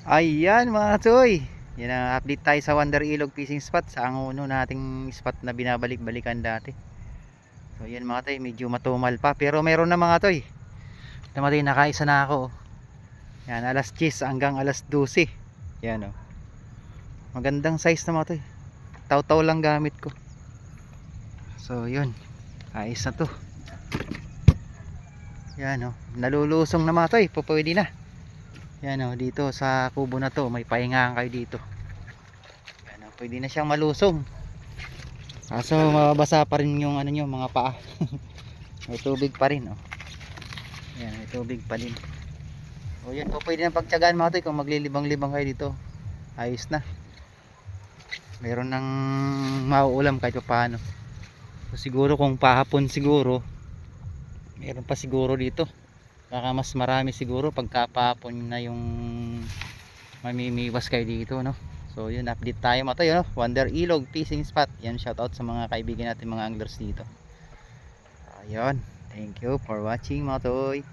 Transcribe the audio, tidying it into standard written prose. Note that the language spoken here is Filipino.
Ayan mga toy, yan ang update tayo sa Wonder Ilog Fishing Spot, sa ang uno nating spot na binabalik-balikan dati. So yan mga toy, medyo matumal pa pero meron na mga toy. Namatay, nakaisa na ako. Yan, alas 10 hanggang alas 12. Yan o, magandang size na mga toy, taw-taw lang gamit ko. So yun, ayos na to. Yan o, nalulusong na mga toy, pwede na. Yan o, dito sa kubo na to may pahingahan kayo dito. Yan o, pwede na siyang malusong. Kaso mababasa pa rin yung ano nyo, mga paa. May tubig pa rin o. Yan, may tubig pa rin. O yan po, pwede na pagtyagaan mga toy kung maglilibang-libang kayo dito. Ayos na. Meron ng mauulam kahit pa paano. So, siguro kung pahapon siguro meron pa siguro dito. Baka mas marami siguro pagkapapon na yung mamimiwas kayo dito, no? So yun, update tayo mga toy, no? Wonder Ilog Fishing Spot. Yan, shoutout sa mga kaibigan natin, mga anglers dito. Ayun, thank you for watching mga toy.